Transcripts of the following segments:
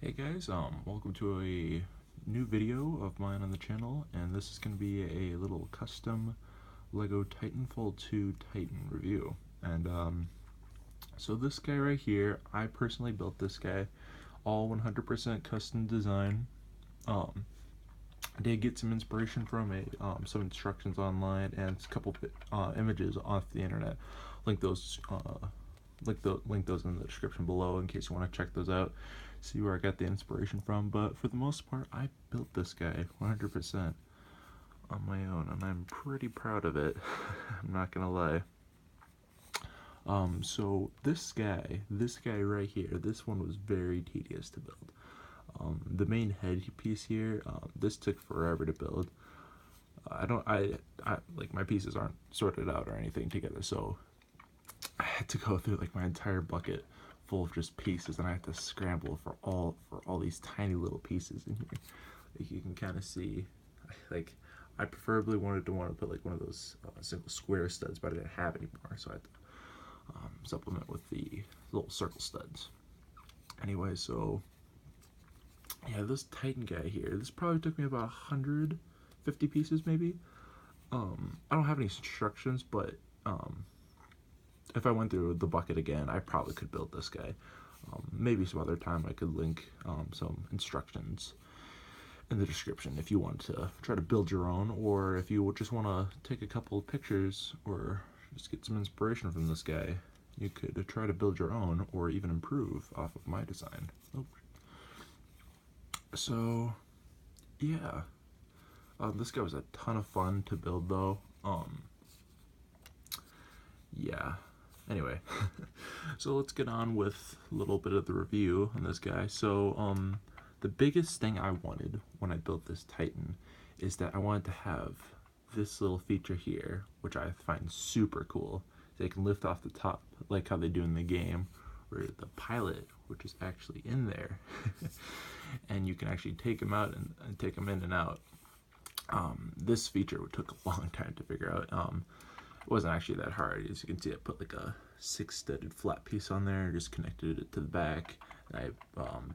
Hey guys, welcome to a new video of mine on the channel, and this is going to be a little custom Lego Titanfall 2 Titan review. And so this guy right here, I personally built this guy, all 100% custom design. I did get some inspiration from some instructions online and a couple images off the internet. Link those link those in the description below in case you want to check those out, see where I got the inspiration from. But for the most part, I built this guy 100% on my own, and I'm pretty proud of it. I'm not gonna lie. So this guy right here, this one was very tedious to build. The main head piece here, this took forever to build. I like, my pieces aren't sorted out or anything together, so I had to go through like my entire bucket full of just pieces, and I had to scramble for all these tiny little pieces in here. Like, you can kind of see, like, I preferably wanted to put like one of those single square studs, but I didn't have any more, so I had to supplement with the little circle studs. Anyway, so yeah, this Titan guy here, this probably took me about 150 pieces maybe. I don't have any instructions, but if I went through the bucket again, I probably could build this guy. Maybe some other time I could link some instructions in the description if you want to try to build your own, or if you just want to take a couple of pictures or just get some inspiration from this guy, you could try to build your own or even improve off of my design. Oh. So yeah, this guy was a ton of fun to build though. Yeah. Anyway, so let's get on with a little bit of the review on this guy. So, the biggest thing I wanted when I built this Titan is that I wanted to have this little feature here, which I find super cool. They can lift off the top, like how they do in the game, where the pilot, which is actually in there, and you can actually take him out and take him in and out. This feature took a long time to figure out. It wasn't actually that hard. As you can see, I put like a 6-studded flat piece on there and just connected it to the back. And I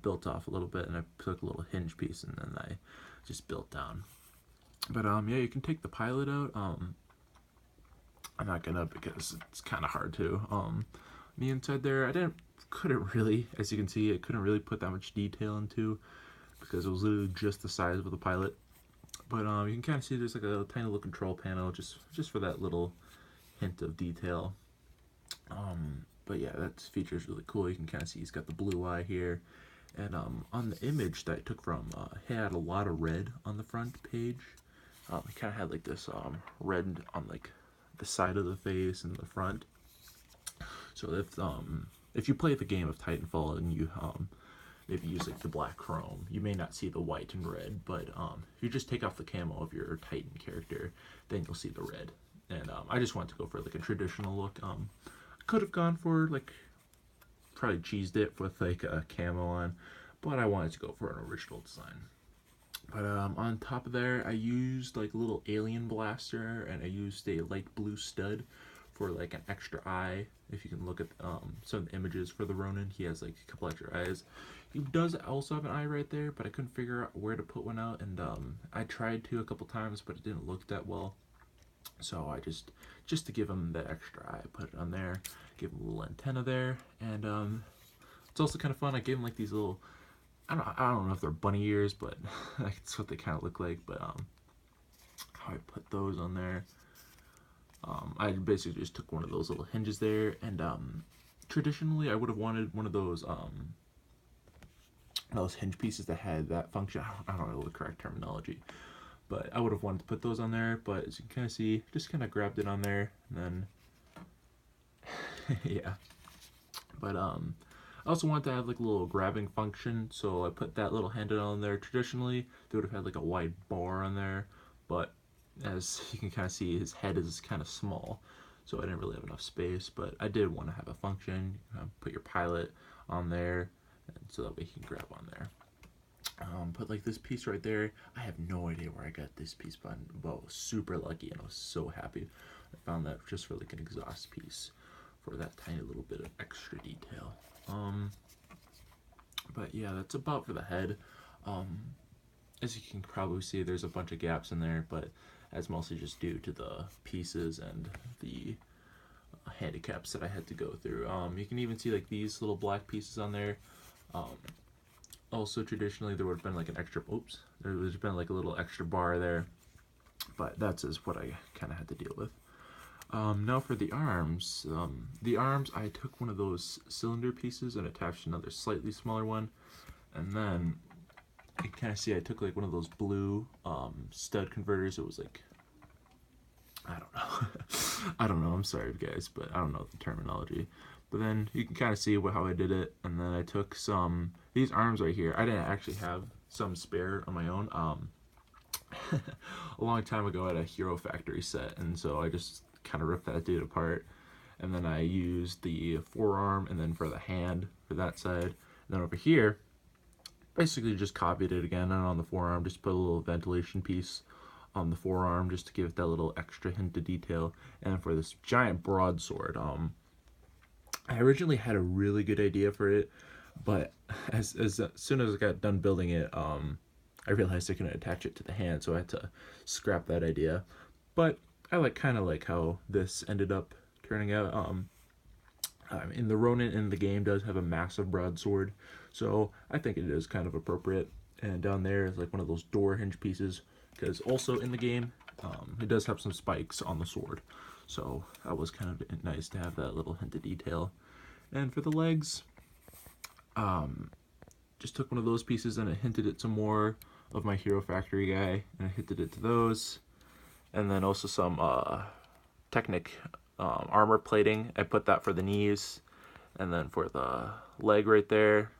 built off a little bit, and I took a little hinge piece, and then I just built down. But yeah, you can take the pilot out. I'm not gonna, because it's kind of hard to. The inside there, couldn't really, as you can see, I couldn't really put that much detail into, because it was literally just the size of the pilot. But you can kind of see there's like a tiny little control panel just for that little hint of detail. But yeah, that feature is really cool. You can kind of see he's got the blue eye here, and on the image that I took from, he had a lot of red on the front page. He kind of had like this red on like the side of the face and the front. So if you play the game of Titanfall and you maybe use like the black chrome, you may not see the white and red, but if you just take off the camo of your Titan character, then you'll see the red. And I just wanted to go for like a traditional look. I could have gone for like, probably cheesed it with like a camo on, but I wanted to go for an original design. But on top of there, I used like a little alien blaster, and I used a light blue stud for like an extra eye. If you can look at some of the images for the Ronin, he has like a couple extra eyes. He does also have an eye right there, but I couldn't figure out where to put one out, and I tried to a couple times, but it didn't look that well. So I just to give him that extra eye, I put it on there, give him a little antenna there, and it's also kind of fun. I gave him like these little, I don't know if they're bunny ears, but that's what they kind of look like. But how I put those on there, I basically just took one of those little hinges there, and traditionally I would have wanted one of those hinge pieces that had that function. I don't know the correct terminology, but I would have wanted to put those on there. But as you can kind of see, just kind of grabbed it on there, and then yeah. But I also wanted to have like a little grabbing function, so I put that little handle on there. Traditionally, they would have had like a wide bar on there, but as you can kind of see, his head is kind of small, so I didn't really have enough space. But I did want to have a function. Put your pilot on there, and so that way he can grab on there. Put like this piece right there. I have no idea where I got this piece, but I was super lucky, and I was so happy. I found that just for like an exhaust piece for that tiny little bit of extra detail. But yeah, that's about for the head. Um, as you can probably see, there's a bunch of gaps in there, but that's mostly just due to the pieces and the handicaps that I had to go through. You can even see like these little black pieces on there. Um, Also, traditionally, there would have been like an extra, oops, there would have been like a little extra bar there, but that's just what I kind of had to deal with. Now for the arms. The arms, I took one of those cylinder pieces and attached another slightly smaller one, and then you can kind of see I took like one of those blue stud converters. It was like, I don't know. I don't know, I'm sorry guys, but I don't know the terminology. But then you can kind of see how I did it, and then I took these arms right here. I didn't actually have some spare on my own. A long time ago I had a Hero Factory set, and so I just kind of ripped that dude apart. And then I used the forearm, and then for the hand, for that side. And then over here, basically just copied it again, and on the forearm, just put a little ventilation piece on the forearm, just to give it that little extra hint of detail. And for this giant broadsword, I originally had a really good idea for it, but as soon as I got done building it, I realized I couldn't attach it to the hand, so I had to scrap that idea. But I kind of like how this ended up turning out. In the Ronin in the game does have a massive broadsword, so I think it is kind of appropriate. And down there is like one of those door hinge pieces, because also in the game, it does have some spikes on the sword. So that was kind of nice to have that little hint of detail. And for the legs, just took one of those pieces and I hinted it some more of my Hero Factory guy, and I hinted it to those. And then also some Technic armor plating. I put that for the knees. And then for the leg right there,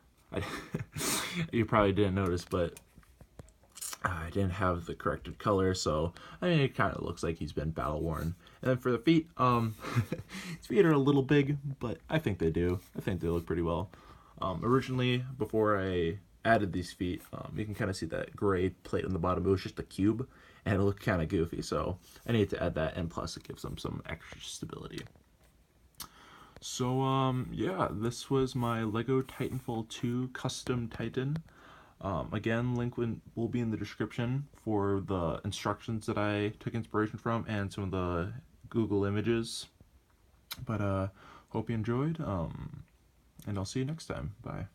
you probably didn't notice, but I didn't have the corrected color, so I mean it kind of looks like he's been battle worn. And then for the feet, his feet are a little big, but I think they do. I think they look pretty well. Originally, before I added these feet, you can kind of see that gray plate on the bottom. It was just a cube, and it looked kind of goofy, so I need to add that, and plus it gives them some extra stability. So, yeah, this was my Lego Titanfall 2 Custom Titan. Again, link will be in the description for the instructions that I took inspiration from and some of the Google images. But hope you enjoyed, and I'll see you next time. Bye.